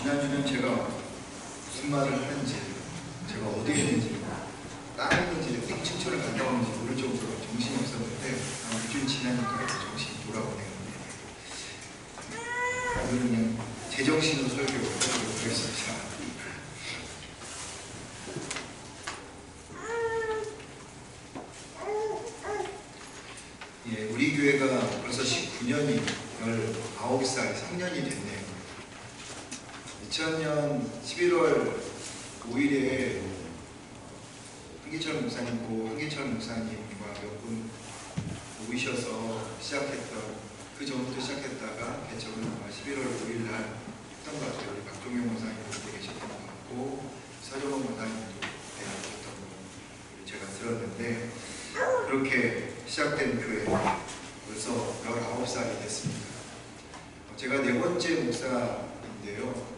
지난주는 제가 무슨 말을 하는지, 제가 어디에 있는지, 땅에 있는지, 삼층초를 갔다 오는지 모를 정도로 정신이 없었는데 일주일 지나니까 정신이 돌아오네요. 오늘은 그냥 제정신으로 설교를 하도록 하겠습니다. 예, 우리 교회가 벌써 19년이 19살, 3년이 됐네요. 2000년 11월 5일에 한기철 목사님과 몇 분 모이셔서 시작했던, 그 전부터 시작했다가 개척은 아마 11월 5일 날 했던 것 같아요. 우리 박종영 목사님도 그때 계셨던 것 같고 서정원 목사님도 그때 계셨던 거 제가 들었는데, 그렇게 시작된 교회 벌써 19살이 됐습니다. 제가 네 번째 목사인데요.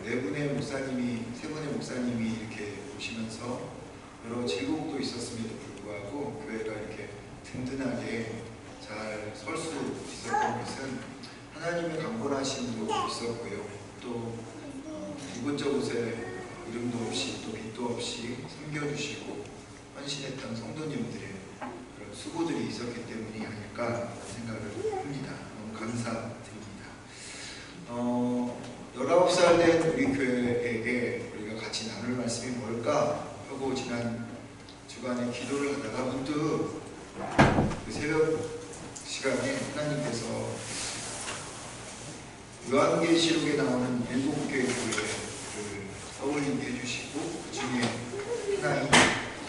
세 분의 목사님이 이렇게 오시면서 여러 질곡도 있었음에도 불구하고 교회가 이렇게 든든하게 잘 설 수 있었던 것은 하나님의 강권하심도 있었고요. 또 이곳저곳에 이름도 없이 또 빛도 없이 섬겨주시고 헌신했던 성도님들의 그런 수고들이 있었기 때문이 아닐까 생각을 합니다. 너무 감사드립니다. 19살 된 우리 교회에게 우리가 같이 나눌 말씀이 뭘까 하고 지난 주간에 기도를 하다가 문득 그 새벽 시간에 하나님께서 요한계시록에 나오는 7개의 교회를 떠올리게 해주시고, 그 중에 하나인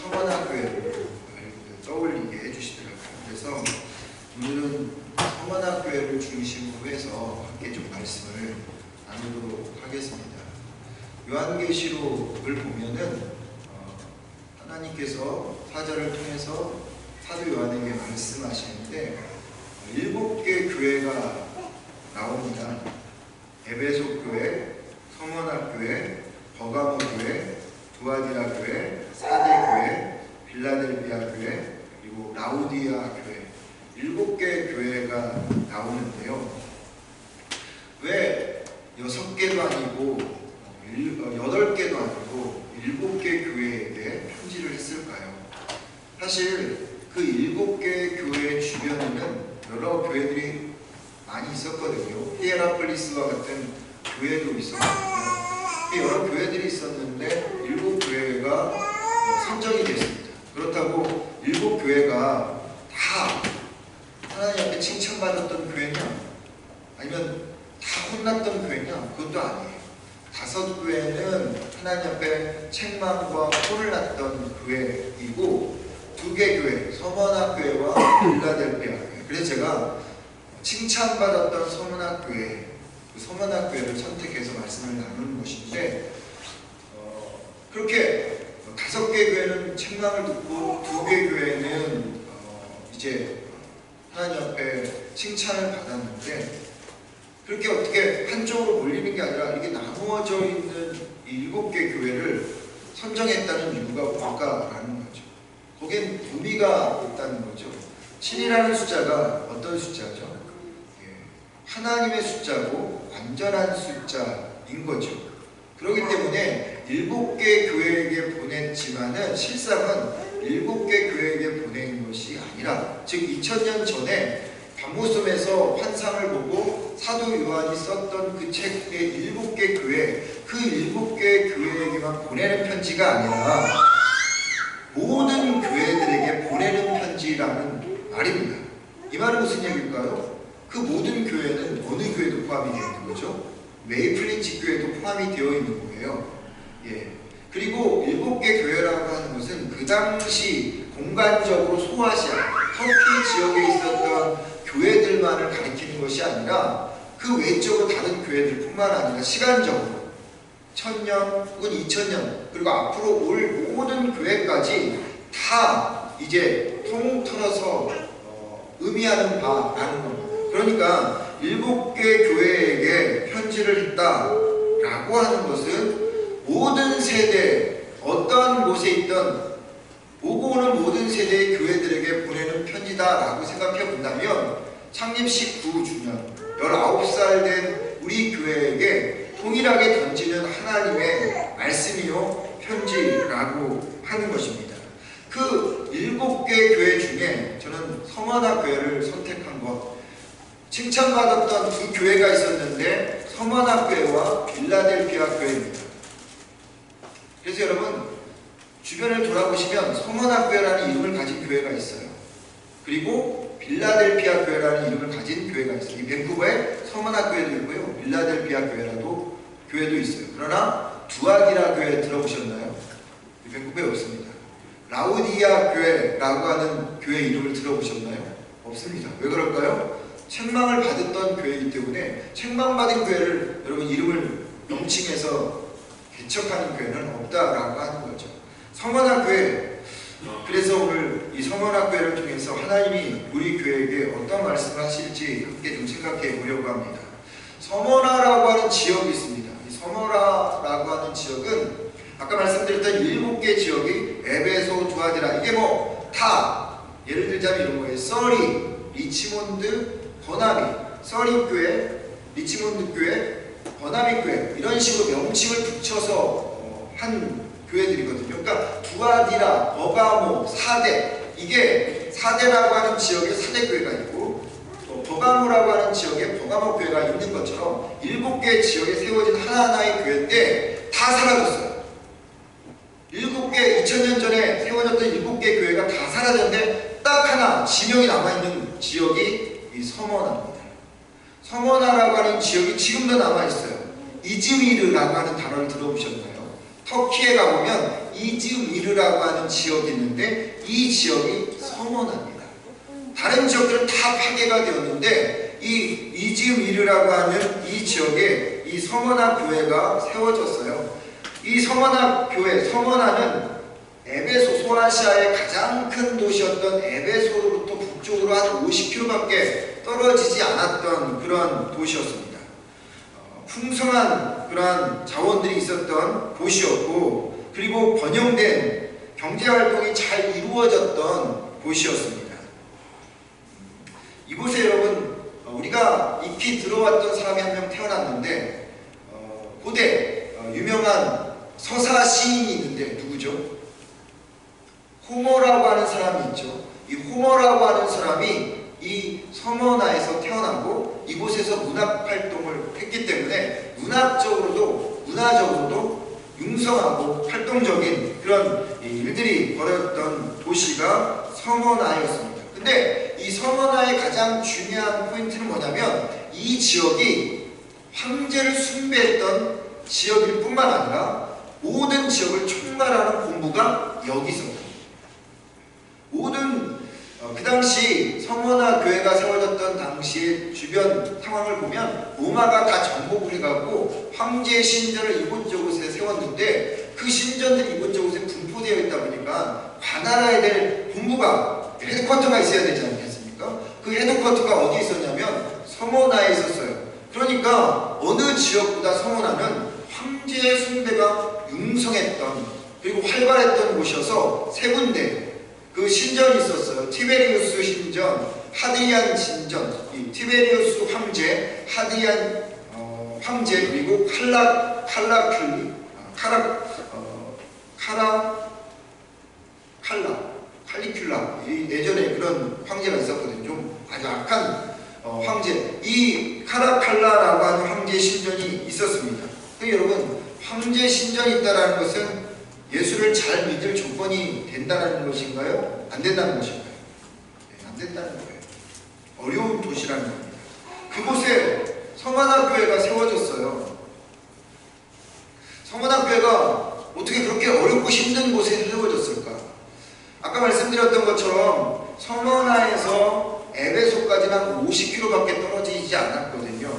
서머나 교회를 떠올리게 해주시더라고요. 그래서 오늘은 서머나 교회를 중심으로 해서 함께 좀 말씀을 나누도록 하겠습니다. 요한계시록을 보면은 하나님께서 사자를 통해서 사도 요한에게 말씀하시는데 7개 교회가 나옵니다. 에베소 교회, 서머나 교회, 버가모 교회, 두아디라 교회, 사대 교회, 빌라델비아 교회, 그리고 라우디아 교회, 7개 교회가 나오는데요. 왜 6개도 아니고 8개도 아니고 7개 교회에게 편지를 했을까요? 사실 그 7개 교회 주변에는 여러 교회들이 많이 있었거든요. 히에라폴리스와 같은 교회도 있었거든요. 여러 교회들이 있었는데 7교회가 선정이 됐습니다. 그렇다고 7교회가 다 하나님 앞에 칭찬받았던 교회냐? 아니면 다 혼났던 교회냐? 그것도 아니에요. 5교회는 하나님 앞에 책망과 혼을 났던 교회이고, 2개 교회, 서머나 교회와 빌라델비아 교회. 그래서 제가 칭찬받았던 서머나 교회, 그 서머나 교회를 선택해서 말씀을 나누는 것인데, 그렇게 5개 교회는 책망을 듣고 2개 교회는 이제 하나님 앞에 칭찬을 받았는데, 그렇게 어떻게 한쪽으로 몰리는 게 아니라 이게 나누어져 있는 7개 교회를 선정했다는 이유가 뭘까라는 거죠. 거기엔 의미가 있다는 거죠. 7이라는 숫자가 어떤 숫자죠? 하나님의 숫자고 완전한 숫자인 거죠. 그렇기 때문에 7개 교회에게 보냈지만은 실상은 7개 교회에게 보낸 것이 아니라, 즉 2000년 전에 밤모섬에서 환상을 보고 사도 요한이 썼던 그 책의 7개 교회, 그 7개 교회에게만 보내는 편지가 아니라 모든 교회들에게 보내는 편지라는 말입니다. 이 말은 무슨 얘기일까요? 그 모든 교회는 어느 교회도 포함이 되어 있는 거죠? 메이플리치 교회도 포함이 되어 있는 거예요. 예. 그리고 7개 교회라고 하는 것은 그 당시 공간적으로 소아시아, 터키 지역에 있었던 교회들만을 가리키는 것이 아니라 그 외적으로 다른 교회들 뿐만 아니라 시간적으로 1000년 혹은 2000년 그리고 앞으로 올 모든 교회까지 다 이제 통틀어서 의미하는 바라는 겁니다. 그러니까 7개 교회에게 편지를 했다라고 하는 것은 모든 세대, 어떠한 곳에 있던 오고 오는 모든 세대의 교회들에게 보내는 편지다라고 생각해 본다면, 창립 19주년 19살 된 우리 교회에게 통일 동일하게 던지는 하나님의 말씀이요 편지라고 하는 것입니다. 그 7개 교회 중에 저는 서머나 교회를 선택한 것, 칭찬받았던 두 교회가 있었는데 서머나 교회와 빌라델피아 교회입니다. 그래서 여러분 주변을 돌아보시면 서머나 교회라는 이름을 가진 교회가 있어요. 그리고 빌라델피아 교회라는 이름을 가진 교회가 있어요. 이 밴쿠버에 서머나 교회도 있고요, 빌라델피아 교회도 있어요. 그러나 두아디라 교회 들어보셨나요? 이 밴쿠버에 없습니다. 라우디아 교회라고 하는 교회 이름을 들어보셨나요? 없습니다. 왜 그럴까요? 책망을 받았던 교회이기 때문에 책망받은 교회를 여러분 이름을 명칭해서 개척하는 교회는 없다라고 하는 거죠. 서머나 교회, 그래서 오늘 이 서머나 교회를 통해서 하나님이 우리 교회에게 어떤 말씀을 하실지 함께 좀 생각해 보려고 합니다. 서머나라고 하는 지역이 있습니다. 이 서머나라고 하는 지역은 아까 말씀드렸던 7개 지역이 에베소, 두아디라, 이게 뭐 다 예를 들자면 이런 거예요. 서리, 리치몬드, 버나비, 서리 교회, 리치몬드 교회, 버나비 교회, 이런 식으로 명칭을 붙여서 한 교회들이거든요. 그러니까 두아디라, 버가모, 사대, 이게 사대라고 하는 지역에 사대 교회가 있고 또 버가모라고 하는 지역에 버가모 교회가 있는 것처럼 7개 지역에 세워진 하나하나의 교회인데 다 사라졌어요. 7개, 2000년 전에 세워졌던 7개 교회가 다 사라졌는데 딱 하나 지명이 남아있는 지역이 이 서머나입니다. 서머나라고 하는 지역이 지금도 남아있어요. 이즈미르라고 하는 단어를 들어보셨나요? 터키에 가보면 이즈미르라고 하는 지역이 있는데 이 지역이 서머나입니다. 다른 지역들은 다 파괴가 되었는데 이 이즈미르라고 하는 이 지역에 이 서머나 교회가 세워졌어요. 이 서머나 교회, 서머나는 에베소, 소아시아의 가장 큰 도시였던 에베소로부터 북쪽으로 한 50km밖에 떨어지지 않았던 그런 도시였습니다. 풍성한 그런 자원들이 있었던 곳이었고, 그리고 번영된 경제활동이 잘 이루어졌던 곳이었습니다. 이곳에 여러분 우리가 익히 들어왔던 사람이 한 명 태어났는데 고대 유명한 서사 시인이 있는데 누구죠? 호머라고 하는 사람이 있죠. 이 호머라고 하는 사람이 이 서머나에서 태어나고 이곳에서 문학 활동을 했기 때문에 문학적으로도 문화적으로도 융성하고 활동적인 그런 일들이 벌어졌던 도시가 서머나였습니다. 근데 이 서머나의 가장 중요한 포인트는 뭐냐면 이 지역이 황제를 숭배했던 지역일 뿐만 아니라 모든 지역을 총괄하는 본부가 여기 있었습니다. 모든 그 당시 서머나 교회가 세워졌던 당시의 주변 상황을 보면 로마가 다 정복을 해갖고 황제의 신전을 이곳저곳에 세웠는데 그 신전들이 이곳저곳에 분포되어 있다 보니까 관할해야 될 본부가 헤드쿼터가 있어야 되지 않겠습니까? 그 헤드쿼터가 어디 있었냐면 서머나에 있었어요. 그러니까 어느 지역보다 서머나는 황제의 숭배가 융성했던 그리고 활발했던 곳이어서 세 군데 그 신전이 있었어요. 티베리우스 신전, 하드리안 신전, 이 티베리우스 황제, 하드리안 황제, 그리고 칼리큘라, 예전에 그런 황제가 있었거든요. 좀 아주 악한 황제, 이 카라칼라라고 하는 황제 신전이 있었습니다. 여러분, 황제 신전이 있다는 것은 예수를 잘 믿을 조건이 된다는 것인가요? 안 된다는 것인가요? 네, 안 된다는 거예요. 어려운 도시라는 겁니다. 그곳에 서머나 교회가 세워졌어요. 서머나 교회가 어떻게 그렇게 어렵고 힘든 곳에 세워졌을까? 아까 말씀드렸던 것처럼 서머나에서 에베소까지는 한 50km밖에 떨어지지 않았거든요.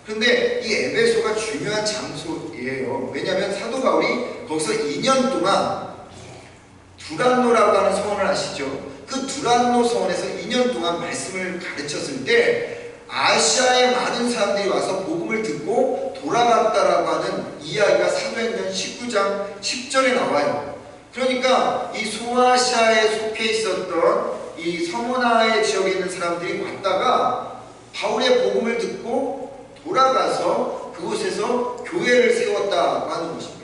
그런데 이 에베소가 중요한 장소예요. 왜냐하면 사도 바울이 거기서 2년 동안 두란노라고 하는 서원을 아시죠? 그 두란노 서원에서 2년 동안 말씀을 가르쳤을 때 아시아의 많은 사람들이 와서 복음을 듣고 돌아갔다라고 하는 이야기가 사도행전 19장 10절에 나와요. 그러니까 이 소아시아에 속해 있었던 이 서머나의 지역에 있는 사람들이 왔다가 바울의 복음을 듣고 돌아가서 그 그곳에서 교회를 세웠다고 하는 것입니다.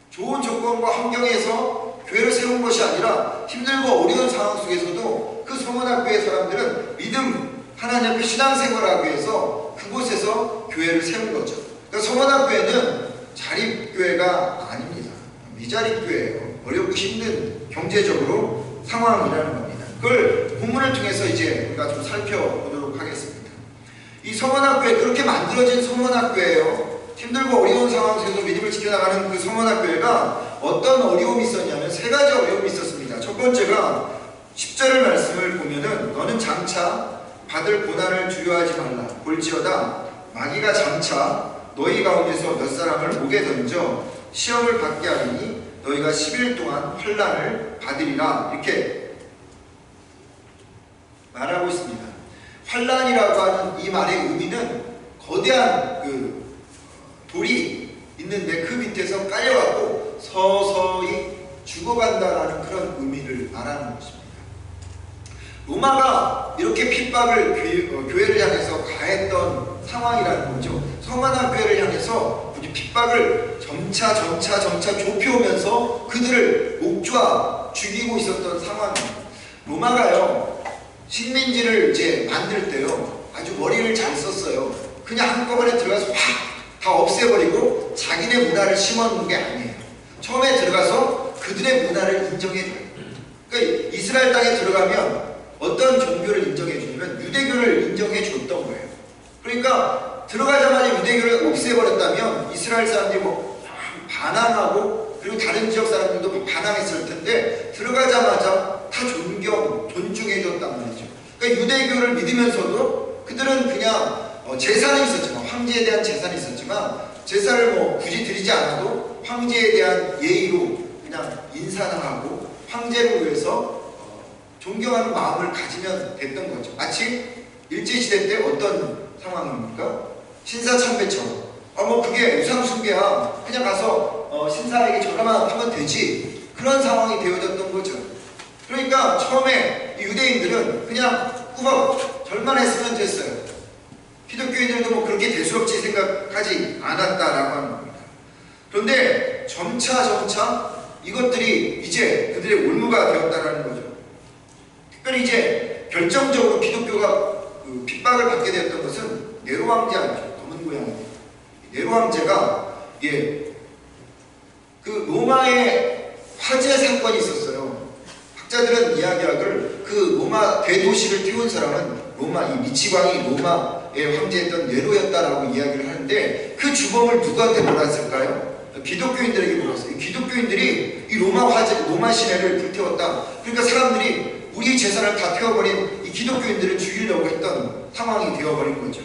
좋은 조건과 환경에서 교회를 세운 것이 아니라 힘들고 어려운 상황 속에서도 그 서문학교의 사람들은 믿음, 하나님 앞에 신앙생활하기 위해서 그곳에서 교회를 세운 거죠. 그러니까 서문학교회는 자립교회가 아닙니다. 미자립교회예요. 어렵고 힘든 경제적으로 상황이라는 겁니다. 그걸 본문을 통해서 이제 우리가 좀 살펴보도록 하겠습니다. 이 서문학교회, 그렇게 만들어진 서문학교회예요. 힘들고 어려운 상황 속에서 믿음을 지켜나가는 그 서문학교회가 어떤 어려움이 있었냐면 세 가지 어려움이 있었습니다. 첫 번째가 10절 말씀을 보면은 너는 장차 받을 고난을 두려워하지 말라. 볼지어다 마귀가 장차 너희 가운데서 몇 사람을 목에 던져 시험을 받게 하리니 너희가 10일 동안 환난을 받으리라. 이렇게 말하고 있습니다. 환난이라고 하는 이 말의 의미는 거대한 그 돌이 있는데 그 밑에서 깔려갖고 서서히 죽어간다라는 그런 의미를 말하는 것입니다. 로마가 이렇게 핍박을 교회를 향해서 가했던 상황이라는 거죠. 서만한 교회를 향해서 핍박을 점차 좁혀오면서 그들을 목좌 죽이고 있었던 상황입니다. 로마가요, 식민지를 이제 만들 때요, 아주 머리를 잘 썼어요. 그냥 한꺼번에 들어가서 확 다 없애버리고 자기네 문화를 심어놓은 게 아니에요. 처음에 들어가서 그들의 문화를 인정해줘요. 그러니까 이스라엘 땅에 들어가면 어떤 종교를 인정해주냐면 유대교를 인정해줬던 거예요. 그러니까 들어가자마자 유대교를 없애버렸다면 이스라엘 사람들이 뭐 반항하고 그리고 다른 지역 사람들도 반항했을 텐데 들어가자마자 다 존중해줬단 말이죠. 그러니까 유대교를 믿으면서도 그들은 그냥 제사는 있었지만, 황제에 대한 제사는 있었지만 제사를 뭐 굳이 드리지 않아도 황제에 대한 예의로 그냥 인사를 하고 황제를 위해서 존경하는 마음을 가지면 됐던 거죠. 마치 일제시대 때 어떤 상황입니까? 신사참배처럼 뭐 그게 우상숭배야, 그냥 가서 신사에게 절하만 하면 되지, 그런 상황이 되어졌던 거죠. 그러니까 처음에 유대인들은 그냥 꾸벅 절만 했으면 됐어요. 기독교인들도 뭐 그렇게 대수롭지 생각하지 않았다라고 하는 겁니다. 그런데 점차 이것들이 이제 그들의 올무가 되었다라는 거죠. 특별히 이제 결정적으로 기독교가 핍박을 받게 되었던 것은 네로 황제죠. 검은 고양이 네로 황제가 그 로마의 화재 사건이 있었어요. 학자들은 이야기하기를 그 로마 대도시를 태운 사람은 로마 이 미치광이 로마의 황제였던 네로였다라고 이야기를 하는데 그 주범을 누구한테 몰았을까요? 기독교인들에게 몰았어요. 기독교인들이 이 로마 화재, 로마 시내를 불태웠다. 그러니까 사람들이 우리 재산을 다 태워버린 이 기독교인들을 죽이려고 했던 상황이 되어버린 거죠.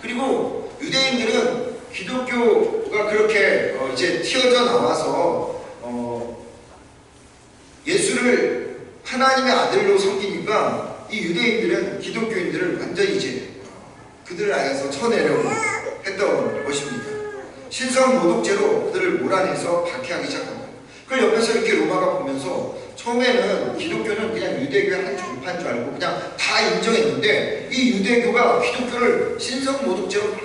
그리고 유대인들은 기독교가 그렇게 이제 튀어져 나와서 예수를 하나님의 아들로 섬기니까 이 유대인들은 기독교인들을 완전히 이제 그들을 안에서 쳐내려고 했던 것입니다. 신성 모독죄로 그들을 몰아내서 박해하기 시작합니다. 그걸 옆에서 이렇게 로마가 보면서 처음에는 기독교는 그냥 유대교의 한 종파인 줄 알고 그냥 다 인정했는데 이 유대교가 기독교를 신성 모독죄로 막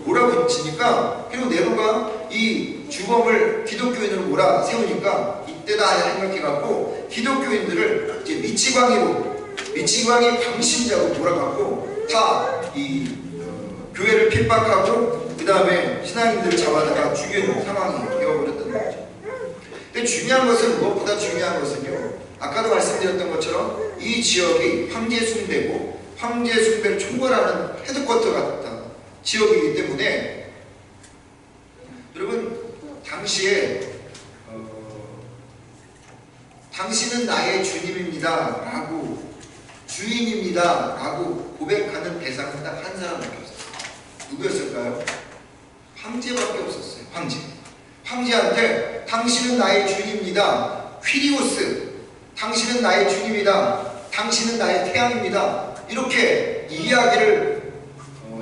몰아붙이니까, 그리고 네로가 이 주범을 기독교인으로 몰아세우니까 이때다 생각해갖고 기독교인들을 이제 미치광이 광신자로 몰아갖고 다 이 교회를 핍박하고 그 다음에 신앙인들을 잡아다가 죽이는 상황이 되어버렸던 거죠. 근데 중요한 것은, 무엇보다 중요한 것은요, 아까도 말씀드렸던 것처럼 이 지역이 황제 숭배고 황제 숭배를 총괄하는 헤드쿼터 같은 지역이기 때문에 여러분 당시에 당신은 나의 주님입니다 라고, 주인입니다 라고 고백하는 대상은 딱 한 사람밖에 없었어요. 누구였을까요? 황제밖에 없었어요. 황제한테 당신은 나의 주인입니다, 퀴리오스, 당신은 나의 주님이다, 당신은 나의 태양입니다, 이렇게 이야기를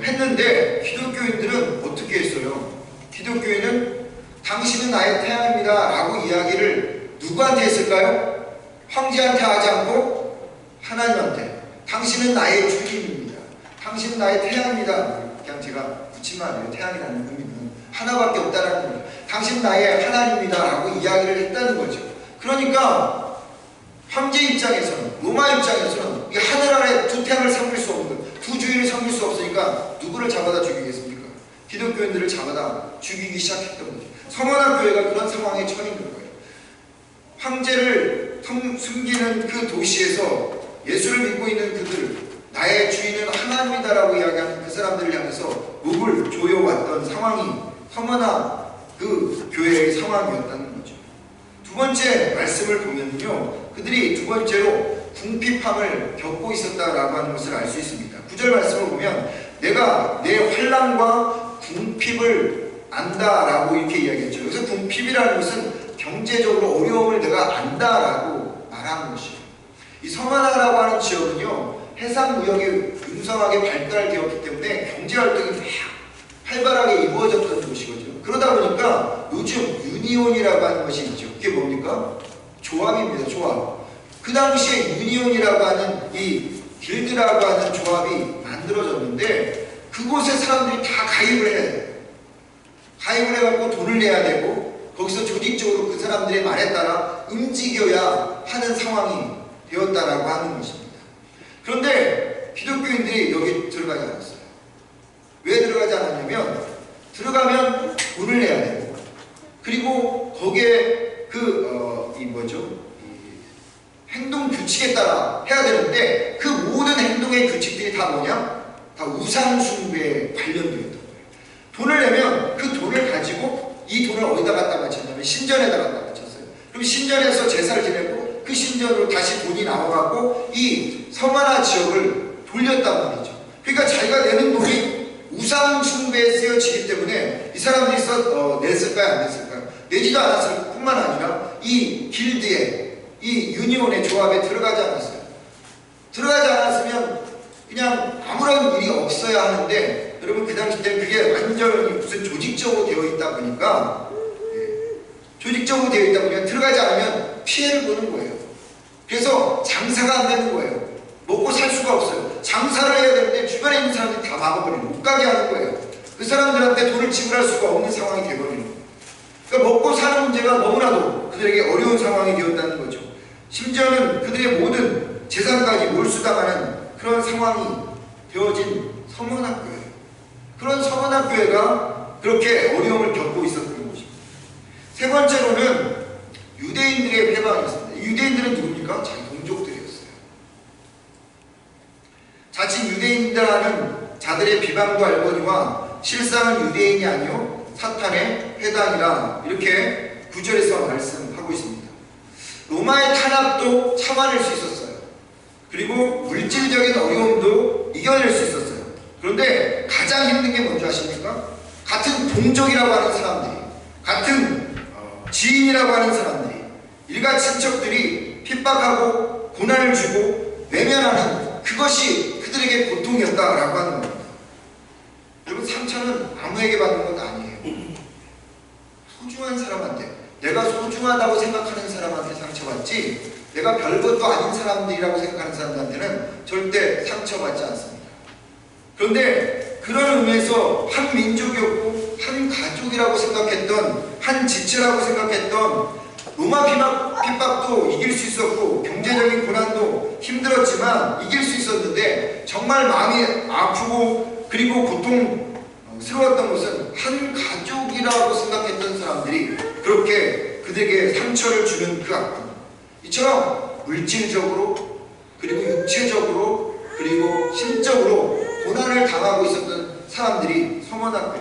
했는데 기독교인들은 어떻게 했어요? 기독교인은 당신은 나의 태양입니다 라고 이야기를 누구한테 했을까요? 황제한테 하지 않고 하나님한테, 당신은 나의 주님입니다, 당신 나의 태양이다. 그냥 제가 붙인 말이에요. 태양이라는 의미는 하나밖에 없다라는 거예요. 당신 나의 하나님이다 라고 이야기를 했다는 거죠. 그러니까 황제 입장에서는, 로마 입장에서는 이 하늘 아래 두 태양을 섬길 수 없는, 두 주인을 섬길 수 없으니까 누구를 잡아다 죽이겠습니까? 기독교인들을 잡아다 죽이기 시작했던 거죠. 서머나 교회가 그런 상황에 처해 있는 거예요. 황제를 숨기는 그 도시에서 예수를 믿고 있는 그들, 나의 주인은 하나님이다라고 이야기하는 그 사람들을 향해서 목을 조여왔던 상황이 서머나 그 교회의 상황이었다는 거죠. 두 번째 말씀을 보면요, 그들이 두 번째로 궁핍함을 겪고 있었다라고 하는 것을 알 수 있습니다. 9절 말씀을 보면 내가 내 환난과 궁핍을 안다라고 이렇게 이야기했죠. 그래서 궁핍이라는 것은 경제적으로 어려움을 내가 안다라고 말하는 것이에요. 이 서머나라고 하는 지역은요, 해상무역이 융성하게 발달되었기 때문에 경제활동이 막 활발하게 이루어졌던 곳이거든요. 그러다 보니까 요즘 유니온이라고 하는 것이 있죠. 그게 뭡니까? 조합입니다. 조합. 그 당시에 유니온이라고 하는 이 길드라고 하는 조합이 만들어졌는데 그곳에 사람들이 다 가입을 해야 돼요. 가입을 해갖고 돈을 내야 되고 거기서 조직적으로 그 사람들의 말에 따라 움직여야 하는 상황이 되었다라고 하는 것입니다. 그런데 기독교인들이 여기 들어가지 않았어요. 왜 들어가지 않았냐면 들어가면 돈을 내야 되고 그리고 거기에 행동 규칙에 따라 해야 되는데 그 모든 행동의 규칙들이 다 뭐냐? 다 우상숭배에 관련되어 있던 거예요. 돈을 내면 그 돈을 가지고 이 돈을 어디다 갖다 바쳤냐면 신전에다 갖다 바쳤어요. 그럼 신전에서 제사를 지내고 그 신전으로 다시 돈이 나와갖고 이 서머나 지역을 돌렸단 말이죠. 그러니까 자기가 내는 돈이 우상숭배에 쓰여지기 때문에 이 사람들이 냈을까요? 안 냈을까요? 내지도 않았을 뿐만 아니라 이 길드에 이 유니온의 조합에 들어가지 않았어요. 들어가지 않았으면 그냥 아무런 일이 없어야 하는데 여러분 그 당시 때는 그게 완전히 무슨 조직적으로 되어 있다 보니까 조직적으로 되어 있다 보니까 들어가지 않으면 피해를 보는 거예요. 그래서 장사가 안 되는 거예요. 먹고 살 수가 없어요. 장사를 해야 되는데 주변에 있는 사람들이 다 막아버리고 못 가게 하는 거예요. 그 사람들한테 돈을 지불할 수가 없는 상황이 되어버리는 거예요. 그러니까 먹고 사는 문제가 너무나도 그들에게 어려운 상황이 되었다는 거죠. 심지어는 그들의 모든 재산까지 몰수당하는 그런 상황이 되어진 서머나교회예요. 그런 서머나교회가 그렇게 어려움을 겪고 있었던 것입니다. 세 번째로는 유대인들의 회방이었습니다. 유대인들은 누굽니까? 자기 동족들이었어요. 자칫 유대인이라 하는 자들의 비방도 알거니와 실상은 유대인이 아니요 사탄의 회당이라 이렇게 9절에서 말씀하고 있습니다. 로마의 탄압도 참아낼 수 있었어요. 그리고 물질적인 어려움도 이겨낼 수 있었어요. 그런데 가장 힘든 게 뭔지 아십니까? 같은 동족이라고 하는 사람들이, 같은 지인이라고 하는 사람들이, 일가 친척들이 핍박하고 고난을 주고 외면하는 그것이 그들에게 고통이었다라고 하는 겁니다. 여러분, 상처는 아무에게 받는 것 아니에요. 소중한 사람한테, 내가 소중하다고 생각하는 사람한테 상처받지, 내가 별것도 아닌 사람들이라고 생각하는 사람들한테는 절대 상처받지 않습니다. 그런데 그런 의미에서 한 민족이었고 한 가족이라고 생각했던, 한 지체라고 생각했던 로마 핍박도 이길 수 있었고 경제적인 고난도 힘들었지만 이길 수 있었는데 정말 마음이 아프고 그리고 고통스러웠던 것은 한 가족이라고 생각했던 사람들이 그렇게 그들에게 상처를 주는 그 아픔, 이처럼 물질적으로 그리고 육체적으로 그리고 심적으로 고난을 당하고 있었던 사람들이 서머나교회.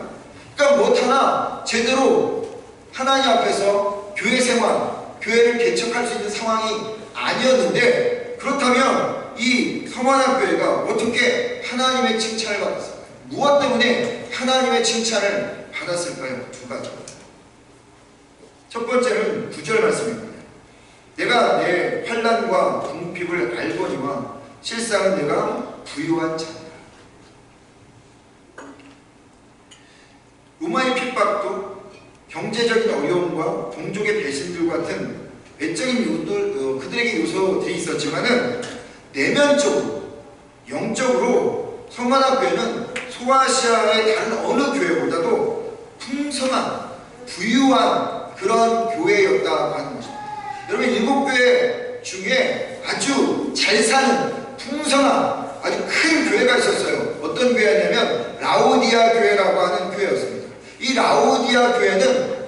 그러니까 뭐 하나 제대로 하나님 앞에서 교회 생활, 교회를 개척할 수 있는 상황이 아니었는데, 그렇다면 이 서머나교회가 어떻게 하나님의 칭찬을 받았을까요? 무엇 때문에 하나님의 칭찬을 받았을까요? 두 가지. 첫 번째는 9절 말씀입니다. 내가 내 환난과 궁핍을 알거니와 실상은 내가 부유한 자니라. 로마의 핍박도 경제적인 어려움과 동족의 배신들 같은 외적인 그들에게 요소들이 있었지만은 내면적으로 영적으로 성만학교회는 소아시아의 다른 어느 교회보다도 풍성한 부유한 그런 교회였다고 하는 것입니다. 여러분, 7교회 중에 아주 잘 사는 풍성한 아주 큰 교회가 있었어요. 어떤 교회냐면 라오디아 교회라고 하는 교회였습니다. 이 라오디아 교회는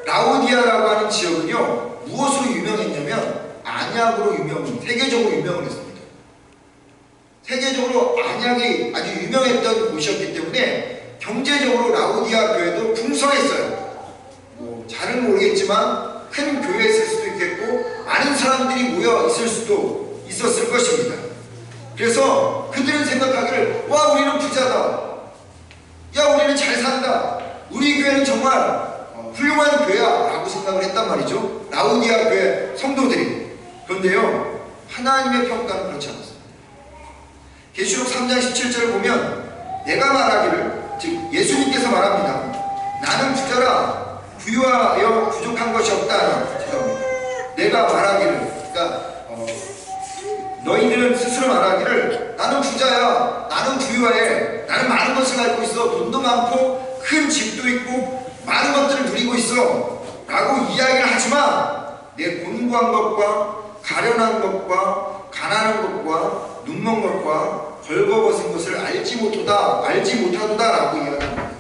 라오디아라고 하는 지역은요, 무엇으로 유명했냐면 안약으로 세계적으로 유명을 했습니다. 세계적으로 안약이 아주 유명했던 곳이었기 때문에 경제적으로 라오디아 교회도 풍성했어요. 잘은 모르겠지만 큰 교회였을 수도 있겠고 많은 사람들이 모여 있을 수도 있었을 것입니다. 그래서 그들은 생각하기를, 와, 우리는 부자다, 야, 우리는 잘 산다, 우리 교회는 정말 훌륭한 교회야 라고 생각을 했단 말이죠, 라오디아 교회 성도들이. 그런데요, 하나님의 평가는 그렇지 않았습니다. 계시록 3장 17절을 보면 내가 말하기를, 즉 예수님께서 말합니다. 나는 부자라 부유하여 부족한 것이 없다. 죄송합니다. 내가 말하기를, 그러니까 너희들은 스스로 말하기를, 나는 부자야, 나는 부유해, 나는 많은 것을 갖고 있어, 돈도 많고 큰 집도 있고 많은 것들을 누리고 있어 라고 이야기를 하지만 내 곤고한 것과 가련한 것과 가난한 것과 눈먼 것과 벌거벗은 것을 알지 못하도다 라고 이야기합니다.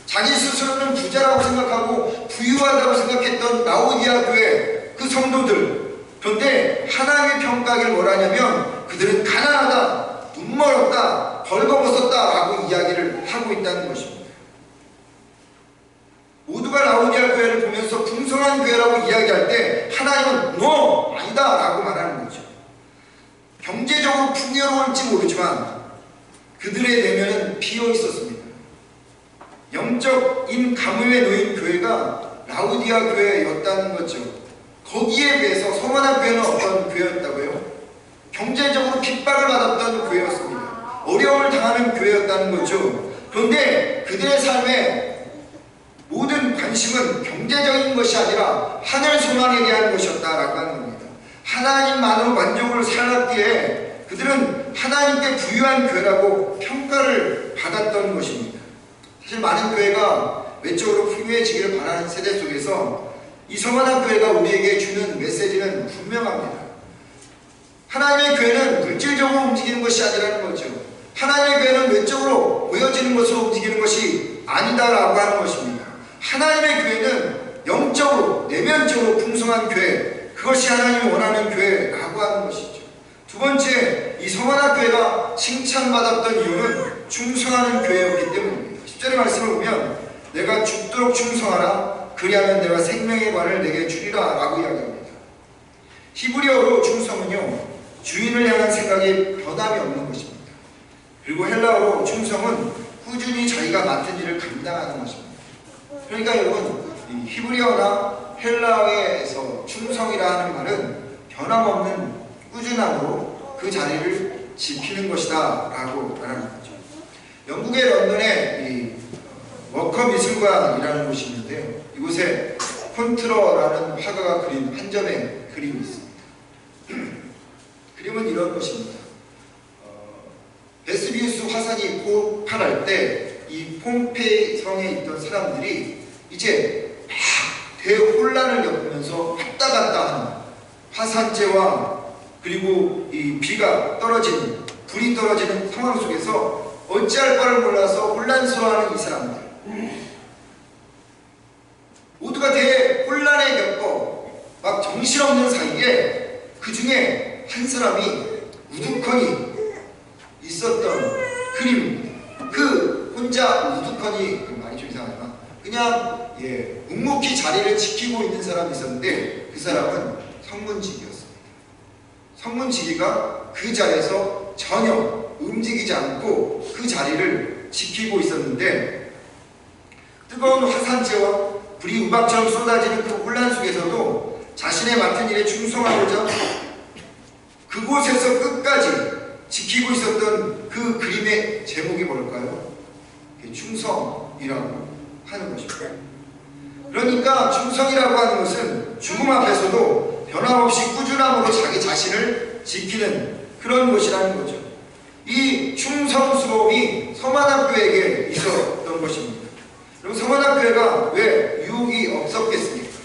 자기 스스로는 부자라고 생각하고 부유하다고 생각했던 라오디아 교회 그 성도들, 그런데 하나님의 평가를 뭐라냐면 그들은 가난하다, 눈멀었다, 벌거벗었다 라고 이야기를 하고 있다는 것입니다. 모두가 라오디아 교회를 보면서 풍성한 교회라고 이야기할 때 하나님은 너 아니다 라고 말하는 거죠. 경제적으로 풍요로울지 모르지만 그들의 내면은 비어 있었습니다. 영적인 가뭄에 놓인 교회가 라오디아 교회였다는 거죠. 거기에 비해서 성만학 교회는 어떤 교회였다고요? 경제적으로 핍박을 받았던 교회였습니다. 어려움을 당하는 교회였다는 거죠. 그런데 그들의 삶에 모든 관심은 경제적인 것이 아니라 하늘 소망에 대한 것이었다라고 하는 겁니다. 하나님만으로 만족을 살았기에 그들은 하나님께 부유한 교회라고 평가를 받았던 것입니다. 사실 많은 교회가 외적으로 부유해지기를 바라는 세대 속에서 이 성만학 교회가 우리에게 주는 메시지는 분명합니다. 하나님의 교회는 물질적으로 움직이는 것이 아니라는 거죠. 하나님의 교회는 외적으로 보여지는 것으로 움직이는 것이 아니다라고 하는 것입니다. 하나님의 교회는 영적으로 내면적으로 풍성한 교회, 그것이 하나님이 원하는 교회라고 하는 것이죠. 두 번째, 이 성만학 교회가 칭찬받았던 이유는 충성하는 교회였기 때문입니다. 10절의 말씀을 보면 내가 죽도록 충성하라, 그리하면 내가 생명의 관을 내게 주리라 라고 이야기합니다. 히브리어로 충성은요, 주인을 향한 생각이 변함이 없는 것입니다. 그리고 헬라어로 충성은 꾸준히 자기가 맡은 일을 감당하는 것입니다. 그러니까 여러분, 이 히브리어나 헬라어에서 충성이라 하는 말은 변함없는 꾸준함으로 그 자리를 지키는 것이다 라고 말하는 거죠. 영국의 런던에 이 워커 미술관이라는 곳이 있는데요, 이곳에 콘트러라는 화가가 그린 한 점의 그림이 있습니다. 그림은 이런 것입니다. 베스비우스 화산이 폭발할 때 이 폼페이 성에 있던 사람들이 이제 막 대혼란을 겪으면서 왔다 갔다 하는 화산재와 그리고 이 비가 떨어지는, 불이 떨어지는 상황 속에서 어찌할 바를 몰라서 혼란스러워하는 이 사람들, 모두가 대혼란에 겪어 막 정신없는 사이에 그 중에 한 사람이 우두커니 있었던 그림입니다. 그 혼자 우두커니, 말이 좀 이상하지만 그냥 묵묵히 자리를 지키고 있는 사람이 있었는데 그 사람은 성문지기였습니다. 성문지기가 그 자리에서 전혀 움직이지 않고 그 자리를 지키고 있었는데 뜨거운 화산재와 불이 우박처럼 쏟아지는 그 혼란 속에서도 자신의 맡은 일에 충성하고자 그곳에서 끝까지 지키고 있었던 그 그림의 제목이 뭘까요? 충성이라고 하는 것입니다. 그러니까 충성이라고 하는 것은 죽음 앞에서도 변함없이 꾸준함으로 자기 자신을 지키는 그런 것이라는 거죠. 이 충성스러움이 서만학교에게 있었던 것입니다. 그리고 서만학교회가 왜 유혹이 없었겠습니까?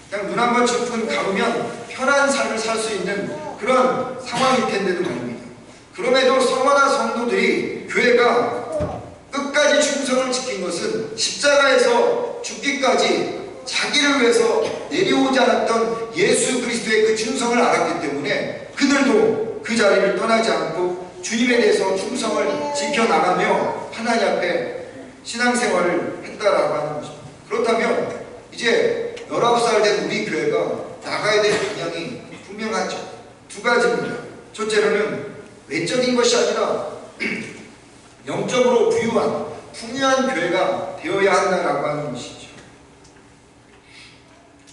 그냥 눈 한번 찔끔 감으면 편한 삶을 살 수 있는 그런 상황일 텐데도 말입니다. 그럼에도 서만한 성도들이 교회가 끝까지 충성을 지킨 것은 십자가에서 죽기까지 자기를 위해서 내려오지 않았던 예수 그리스도의 그 충성을 알았기 때문에 그들도 그 자리를 떠나지 않고 주님에 대해서 충성을 지켜나가며 하나님 앞에 신앙생활을 했다라고 하는 것입니다. 그렇다면 이제 19살 된 우리 교회가 나가야 될 방향이 분명하죠. 두 가지입니다. 첫째로는 외적인 것이 아니라 영적으로 부유한 풍요한 교회가 되어야 한다라고 하는 것이죠.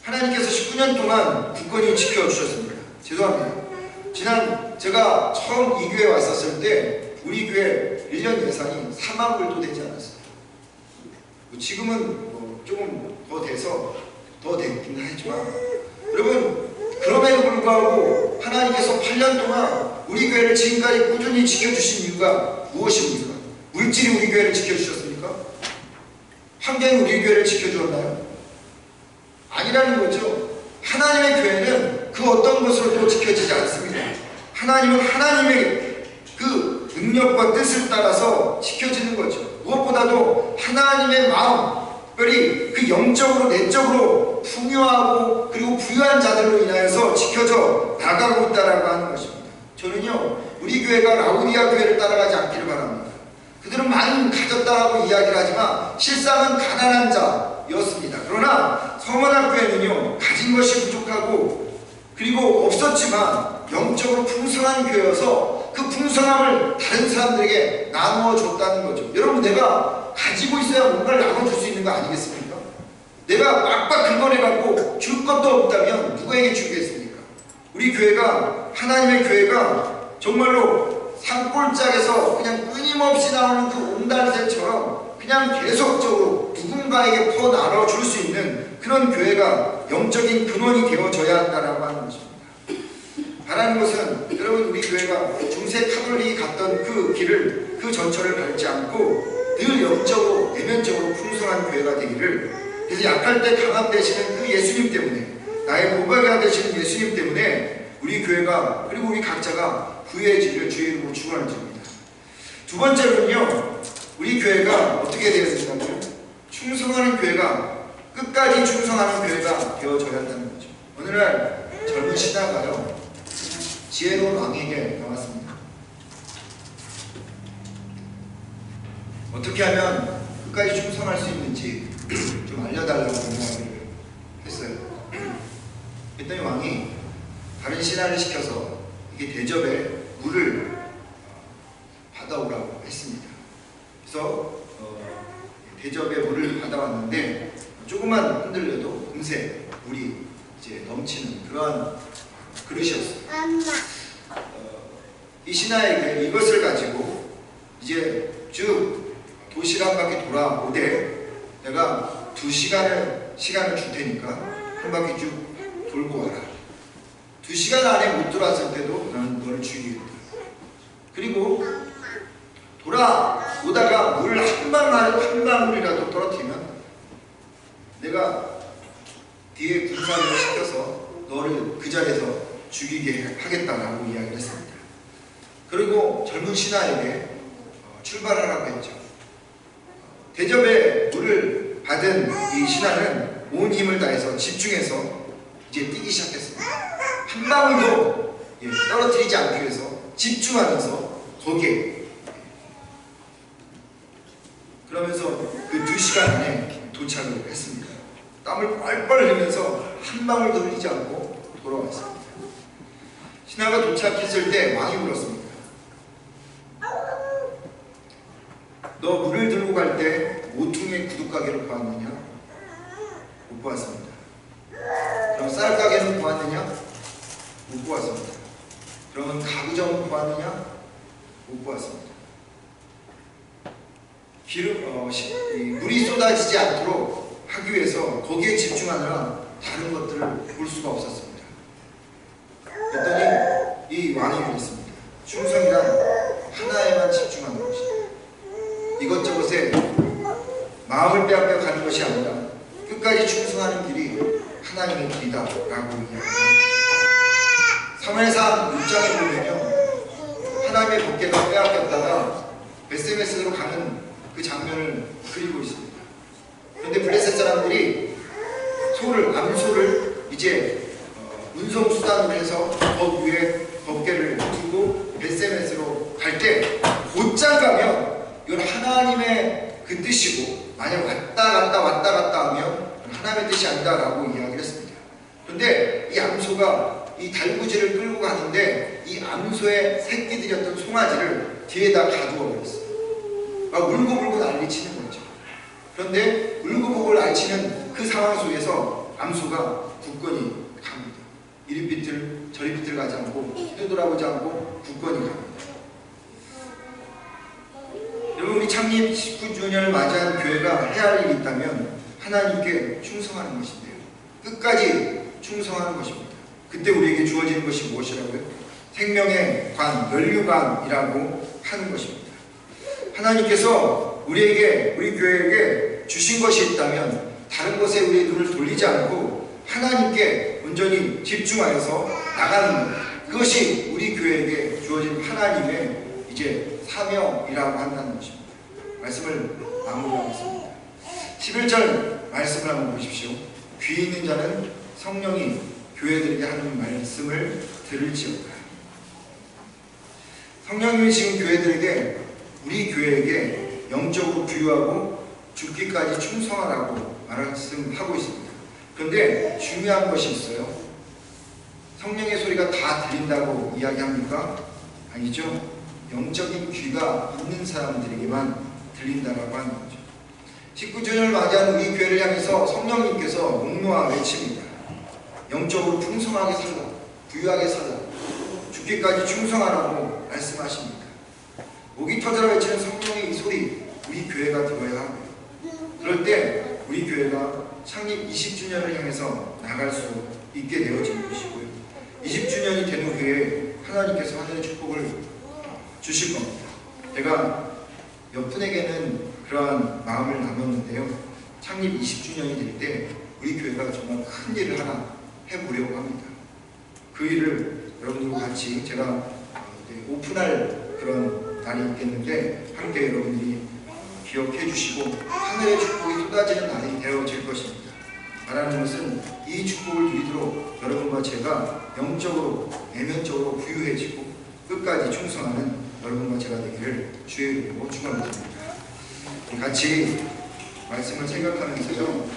하나님께서 19년 동안 굳건히 지켜주셨습니다. 죄송합니다. 지난 제가 처음 이 교회에 왔었을 때 우리 교회 1년 예산이 4만 불도 되지 않았어요. 지금은 조금 더 돼서 더 되긴 하지만 여러분, 그럼에도 불구하고 하나님께서 8년 동안 우리 교회를 지금까지 꾸준히 지켜주신 이유가 무엇입니까? 물질이 우리 교회를 지켜주셨습니까? 환경이 우리 교회를 지켜주었나요? 아니라는 거죠. 하나님의 교회는 그 어떤 것으로도 지켜지지 않습니다. 하나님은 하나님의 그 능력과 뜻을 따라서 지켜지는 거죠. 무엇보다도 하나님의 마음, 특별히 그 영적으로 내적으로 풍요하고 그리고 부유한 자들로 인하여서 지켜져 나가고 있다라고 하는 것입니다. 저는요, 우리 교회가 라우디아 교회를 따라가지 않기를 바랍니다. 그들은 많이 가졌다라고 이야기를 하지만 실상은 가난한 자였습니다. 그러나 서만학 교회는요, 가진 것이 부족하고 그리고 없었지만 영적으로 풍성한 교회여서 그 풍성함을 다른 사람들에게 나누어 줬다는 거죠. 여러분, 내가 가지고 있어야 뭔가를 나눠줄 수 있는 거 아니겠습니까? 내가 빡빡 긁어내갖고 줄 것도 없다면 누구에게 주겠습니까? 우리 교회가, 하나님의 교회가 정말로 산골짜기에서 그냥 끊임없이 나오는 그 옹달샘처럼 그냥 계속적으로 누군가에게 퍼 나눠줄 수 있는 그런 교회가 영적인 근원이 되어져야 한다라고 하는 것입니다. 바라는 것은 여러분, 우리 교회가 중세 카톨릭이 갔던 그 길을, 그 전철을 밟지 않고 늘 영적으로 내면적으로 풍성한 교회가 되기를, 그래서 약할 때 강함 되시는 그 예수님 때문에, 나의 보배가 되시는 예수님 때문에 우리 교회가 그리고 우리 각자가 부유해지기를 주의 이름으로 축원을 드립니다. 두 번째로는요, 우리 교회가 어떻게 되어야 된다고요? 충성하는 교회가, 끝까지 충성하는 교회가 되어져야 한다는 거죠. 어느 날 젊은 신하가요, 지혜로운 왕에게 나왔습니다. 어떻게 하면 끝까지 충성할 수 있는지 좀 알려달라고 이야기를 했어요. 그랬더니 왕이 다른 신하를 시켜서 이게 대접에 물을 받아오라고 했습니다. 그래서 대접에 물을 받아왔는데 조금만 흔들려도 금세 물이 이제 넘치는 그러한 그릇이었어요. 이 신하에게 이것을 가지고 이제 쭉 도시를 한 바퀴 돌아오되 내가 2시간을 시간을 줄 테니까 한 바퀴 쭉 돌고 와라. 2시간 안에 못 돌아왔을 때도 나는 너를 죽이겠다. 그리고 돌아오다가 물 한 방울이라도 떨어뜨리면 내가 뒤에 군사를 시켜서 너를 그 자리에서 죽이게 하겠다라고 이야기를 했습니다. 그리고 젊은 신하에게 출발하라고 했죠. 대접에 물을 받은 이 신하는 온 힘을 다해서 집중해서 이제 뛰기 시작했습니다. 한 방울도 떨어뜨리지 않기 위해서 집중하면서 거기에, 그러면서 그 2시간 안에 도착을 했습니다. 땀을 뻘뻘 흘리면서 한 방울도 흘리지 않고 돌아왔습니다. 신하가 도착했을 때 왕이 물었습니다. 너 물을 들고 갈 때 모퉁이의 구둣가게를 보았느냐? 못 보았습니다. 그럼 쌀가게는 보았느냐? 못 보았습니다. 그러면 가구점은 보았느냐? 못 보았습니다. 물이 쏟아지지 않도록 하기 위해서 거기에 집중하느라 다른 것들을 볼 수가 없었습니다. 그랬더니 이 왕이 그랬습니다. 충성이란 하나에만 집중하는 것입니다. 이것저것에 마음을 빼앗겨 가는 것이 아니라 끝까지 충성하는 길이 하나님의 길이다 라고 이야기합니다. 사무엘상 6장에 보면요, 하나님의 법궤가 빼앗겼다가 베스메스로 가는 그 장면을 그리고 있습니다. 그런데 블레셋 사람들이 암소를 이제 운송수단으로 해서 법 위에 법궤를 두고 베스메스로 갈 때 곧장 가면 이건 하나님의 그 뜻이고, 만약 왔다 갔다 하면 하나님의 뜻이 아니다라고 이야기를 했습니다. 그런데 이 암소가 이 달구지를 끌고 가는데 이 암소의 새끼들이었던 송아지를 뒤에다 가두어 버렸어요. 막 울고불고 난리치는 거죠. 그런데 울고불고 난리치는 그 상황 속에서 암소가 굳건히 갑니다. 이리 비틀 저리 비틀 가지 않고 뒤돌아보지 않고 굳건히 갑니다. 여러분, 우리 창립 19주년을 맞이한 교회가 해야 할 일이 있다면 하나님께 충성하는 것인데요, 끝까지 충성하는 것입니다. 그때 우리에게 주어지는 것이 무엇이라고요? 생명의 관, 면류관이라고 하는 것입니다. 하나님께서 우리 교회에게 주신 것이 있다면 다른 것에 우리의 눈을 돌리지 않고 하나님께 온전히 집중하여서 나가는 것, 그것이 우리 교회에게 주어진 하나님의 이제 사명이라고 한다는 것입니다. 말씀을 마무리하겠습니다. 11절 말씀을 한번 보십시오. 귀 있는 자는 성령이 교회들에게 하는 말씀을 들을지어다. 성령님이 지금 교회들에게, 우리 교회에게 영적으로 부유하고 죽기까지 충성하라고 말씀하고 있습니다. 그런데 중요한 것이 있어요. 성령의 소리가 다 들린다고 이야기합니까? 아니죠. 영적인 귀가 있는 사람들에게만 들린다라고 하는 거죠. 19주년을 맞이한 우리 교회를 향해서 성령님께서 목놓아 외칩니다. 영적으로 풍성하게 살라, 부유하게 살라, 죽기까지 충성하라고 말씀하십니다. 목이 터져라 외치는 성령의 이 소리, 우리 교회가 들어야 하고요. 그럴 때 우리 교회가 창립 20주년을 향해서 나갈 수 있게 되어지는 것이고요. 20주년이 되는 후에 하나님께서 하늘의 축복을 주실 겁니다. 제가 몇 분에게는 그러한 마음을 나눴는데요, 창립 20주년이 될 때 우리 교회가 정말 큰 일을 하나 해보려고 합니다. 그 일을 여러분들과 같이 제가 오픈할 그런 날이 있겠는데 함께 여러분들이 기억해 주시고 하늘의 축복이 쏟아지는 날이 되어질 것입니다. 말하는 것은 이 축복을 누리도록 여러분과 제가 영적으로, 내면적으로 부유해지고 끝까지 충성하는 여러분과 제가 되기를 주의 이름으로 축원드립니다. 같이 말씀을 생각하면서요,